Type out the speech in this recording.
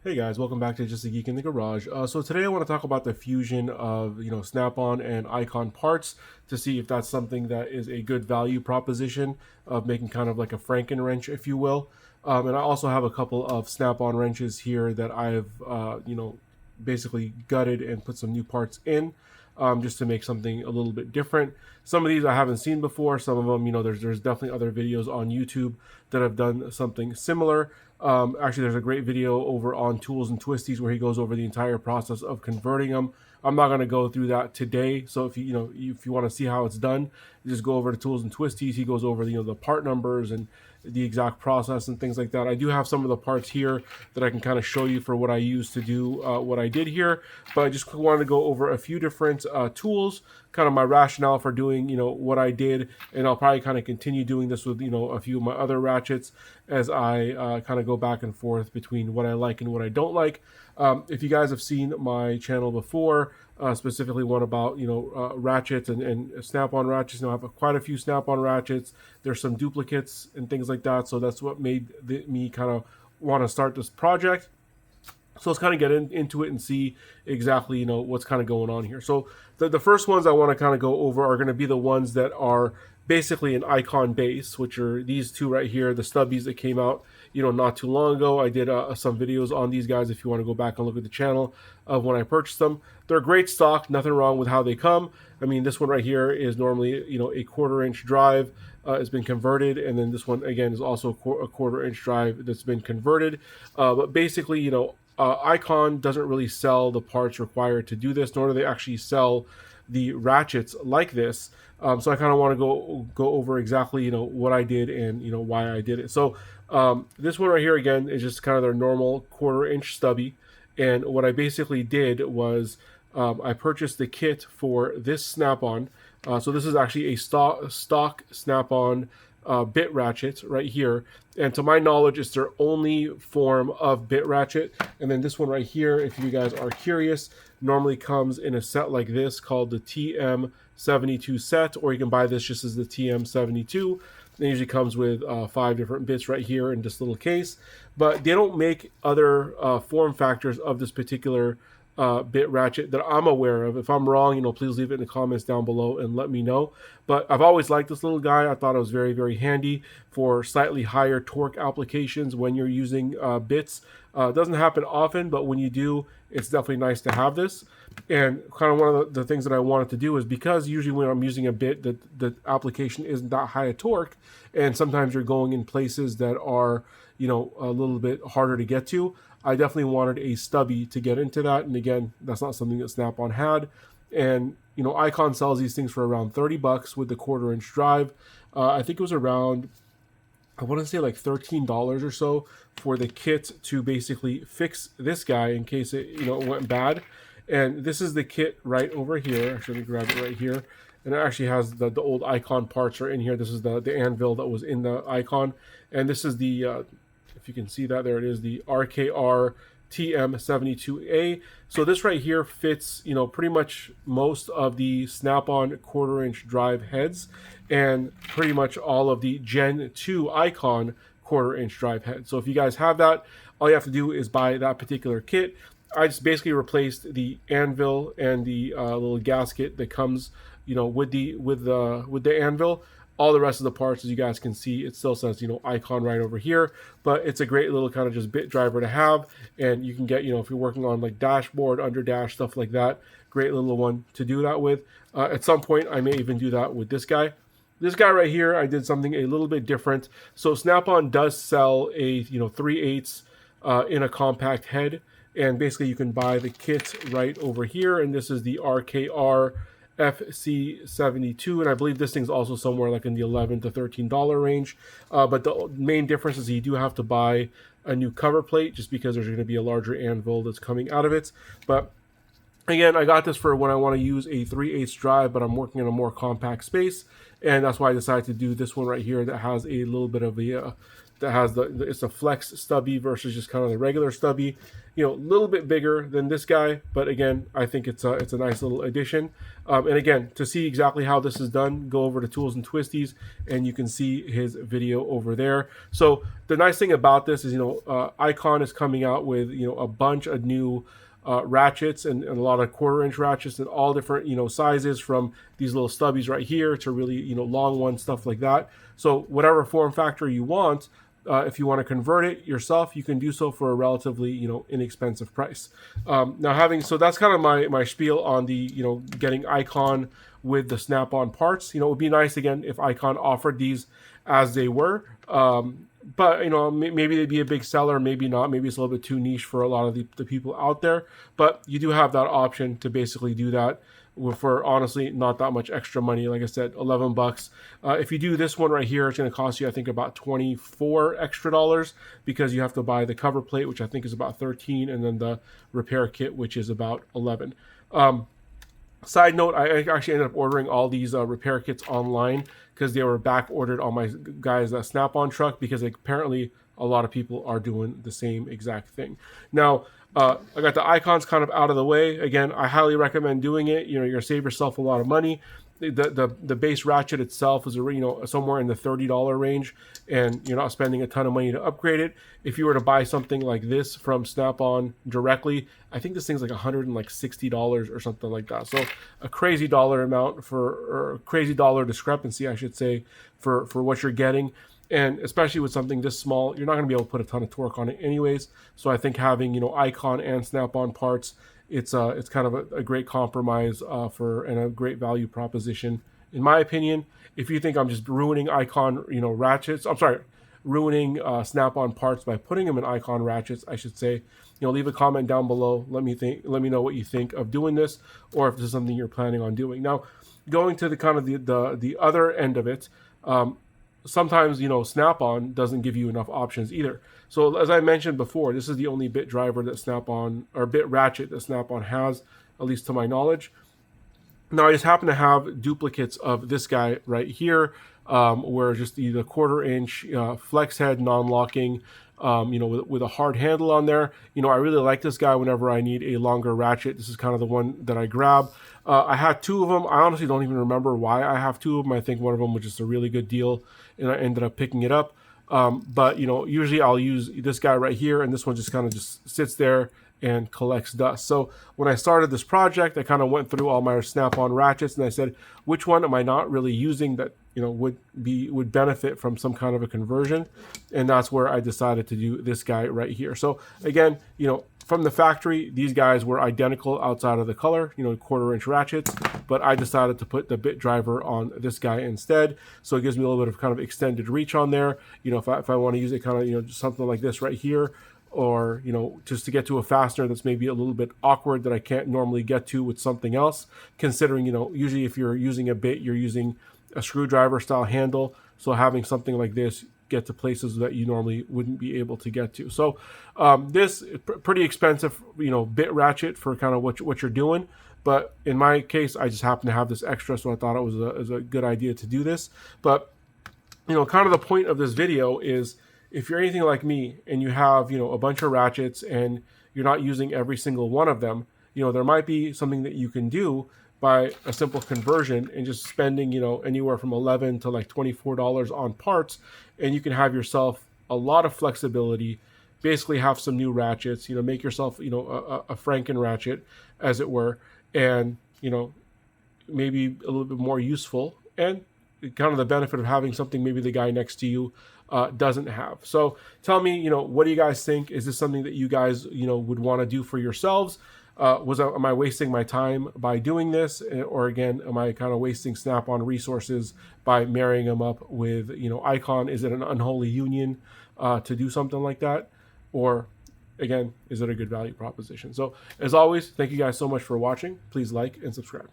Hey guys, welcome back to Just a Geek in the Garage. So today I want to talk about the fusion of Snap-on and Icon parts to see if that's something that is a good value proposition of making kind of like a Franken wrench, if you will. And I also have a couple of Snap-on wrenches here that I've basically gutted and put some new parts in. Just to make something a little bit different. Some of these I haven't seen before. Some of them, there's definitely other videos on YouTube that have done something similar. Actually, there's a great video over on Tools and Twisties where he goes over the entire process of converting them. I'm not going to go through that today. So if you want to see how it's done, you just go over to Tools and Twisties. He goes over the part numbers and the exact process and things like that. I do have some of the parts here that I can kind of show you for what I used to do what I did here, but I just wanted to go over a few different tools, kind of my rationale for doing what I did, and I'll probably kind of continue doing this with a few of my other ratchets as I kind of go back and forth between what I like and what I don't like. If you guys have seen my channel before, specifically one about ratchets and snap-on ratchets. I have quite a few snap-on ratchets. There's some duplicates and things like that, so that's what made me kind of want to start this project. So let's kind of get into it and see exactly what's kind of going on here. So the first ones I want to kind of go over are going to be the ones that are basically an Icon base, which are these two right here, the Stubbies that came out not too long ago. I did some videos on these guys if you want to go back and look at the channel of when I purchased them. They're great stock, nothing wrong with how they come. I mean, this one right here is normally a 1/4 inch drive. It's been converted, and then this one again is also a 1/4 inch drive that's been converted. But basically, Icon doesn't really sell the parts required to do this, nor do they actually sell the ratchets like this. So I kind of want to go over exactly what I did and why I did it. So this one right here again is just kind of their normal 1/4 inch stubby, and what I basically did was I purchased the kit for this snap-on. So this is actually a stock snap-on bit ratchet right here, and to my knowledge it's their only form of bit ratchet. And then this one right here, if you guys are curious, normally comes in a set like this called the TM72 set, or you can buy this just as the TM72. It usually comes with 5 different bits right here in this little case, but they don't make other form factors of this particular bit ratchet that I'm aware of. If I'm wrong, please leave it in the comments down below and let me know. But I've always liked this little guy. I thought it was very, very handy for slightly higher torque applications when you're using bits. It doesn't happen often, but when you do, it's definitely nice to have this. And kind of one of the things that I wanted to do is, because usually when I'm using a bit, the application isn't that high a torque, and sometimes you're going in places that are a little bit harder to get to. I definitely wanted a stubby to get into that, and again, that's not something that Snap-on had. And Icon sells these things for around $30 with the 1/4 inch drive. I think it was around, I want to say like $13 or so for the kit to basically fix this guy in case it went bad. And this is the kit right over here. Actually, let me grab it right here. And it actually has the old Icon parts are in here. This is the anvil that was in the Icon, and this is the if you can see that, there it is, the RKR TM72A. So this right here fits pretty much most of the Snap-on 1/4 inch drive heads, and pretty much all of the Gen 2 Icon 1/4 inch drive heads. So if you guys have that, all you have to do is buy that particular kit. I just basically replaced the anvil and the little gasket that comes with the anvil. All the rest of the parts, as you guys can see, it still says Icon right over here, but it's a great little kind of just bit driver to have. And you can get if you're working on like dashboard, under dash, stuff like that, great little one to do that with. At some point I may even do that with this guy. This guy right here, I did something a little bit different. So Snap-on does sell a 3/8 in a compact head, and basically you can buy the kit right over here, and this is the RKR FC72, and I believe this thing's also somewhere like in the $11 to $13 range. But the main difference is you do have to buy a new cover plate, just because there's going to be a larger anvil that's coming out of it. But again, I got this for when I want to use a 3/8 drive, but I'm working in a more compact space, and that's why I decided to do this one right here that has a little bit of a that has it's a flex stubby versus just kind of the regular stubby. You know, a little bit bigger than this guy, but again, I think it's a nice little addition. And again, to see exactly how this is done, go over to Tools and Twisties, and you can see his video over there. So the nice thing about this is, you know, Icon is coming out with, you know, a bunch of new ratchets and a lot of 1/4-inch ratchets in all different, you know, sizes, from these little stubbies right here to really, you know, long ones, stuff like that. So whatever form factor you want, if you want to convert it yourself, you can do so for a relatively, you know, inexpensive price. Now, so that's kind of my spiel on the, you know, getting Icon with the Snap-on parts. You know, it would be nice again if Icon offered these as they were. But, you know, maybe they'd be a big seller, maybe not. Maybe it's a little bit too niche for a lot of the people out there. But you do have that option to basically do that for honestly not that much extra money. Like I said, $11. If you do this one right here, it's going to cost you, I think, about $24 extra, because you have to buy the cover plate, which I think is about $13, and then the repair kit, which is about $11. Side note, I actually ended up ordering all these repair kits online because they were back ordered on my guy's Snap-on truck, because apparently a lot of people are doing the same exact thing. Now, I got the icons kind of out of the way. Again, I highly recommend doing it. You know, you're gonna save yourself a lot of money. The base ratchet itself is, you know, somewhere in the $30 range, and you're not spending a ton of money to upgrade it. If you were to buy something like this from Snap-on directly, I think this thing's like $160 or something like that. So a crazy dollar amount or a crazy dollar discrepancy, I should say, for what you're getting. And especially with something this small, you're not going to be able to put a ton of torque on it anyways. So I think having, you know, Icon and Snap-on parts, it's kind of a great compromise and a great value proposition, in my opinion. If you think I'm just ruining Icon, you know, ratchets, I'm sorry, ruining Snap-on parts by putting them in Icon ratchets, I should say, you know, leave a comment down below. Let me know what you think of doing this, or if this is something you're planning on doing. Now, going to the kind of the other end of it. Sometimes, you know, Snap-on doesn't give you enough options either. So as I mentioned before, this is the only bit driver that Snap-on, or bit ratchet that Snap-on has, at least to my knowledge. Now, I just happen to have duplicates of this guy right here, where just the 1/4-inch flex head non-locking, you know, with a hard handle on there. You know, I really like this guy whenever I need a longer ratchet. This is kind of the one that I grab. I had two of them. I honestly don't even remember why I have two of them. I think one of them was just a really good deal, and I ended up picking it up. But, you know, usually I'll use this guy right here, and this one just kind of just sits there and collects dust. So when I started this project, I kind of went through all my Snap-on ratchets, and I said, which one am I not really using that, you know, would benefit from some kind of a conversion? And that's where I decided to do this guy right here. So again, you know, from the factory, these guys were identical outside of the color, you know, 1/4-inch ratchets, but I decided to put the bit driver on this guy instead. So it gives me a little bit of kind of extended reach on there. You know, if I want to use it kind of, you know, just something like this right here, or, you know, just to get to a fastener that's maybe a little bit awkward that I can't normally get to with something else, considering, you know, usually if you're using a bit, you're using a screwdriver style handle. So having something like this get to places that you normally wouldn't be able to get to. So this pretty expensive, you know, bit ratchet for kind of what you're doing. But in my case, I just happen to have this extra, so I thought it was a good idea to do this. But, you know, kind of the point of this video is, if you're anything like me and you have, you know, a bunch of ratchets and you're not using every single one of them, you know, there might be something that you can do by a simple conversion and just spending, you know, anywhere from $11 to like $24 on parts, and you can have yourself a lot of flexibility, basically have some new ratchets, you know, make yourself, you know, a Franken ratchet, as it were, and, you know, maybe a little bit more useful, and kind of the benefit of having something maybe the guy next to you doesn't have. So tell me, you know, what do you guys think? Is this something that you guys, you know, would want to do for yourselves? Am I wasting my time by doing this? Or again, am I kind of wasting Snap-on resources by marrying them up with, you know, Icon? Is it an unholy union to do something like that? Or again, is it a good value proposition? So as always, thank you guys so much for watching. Please like and subscribe.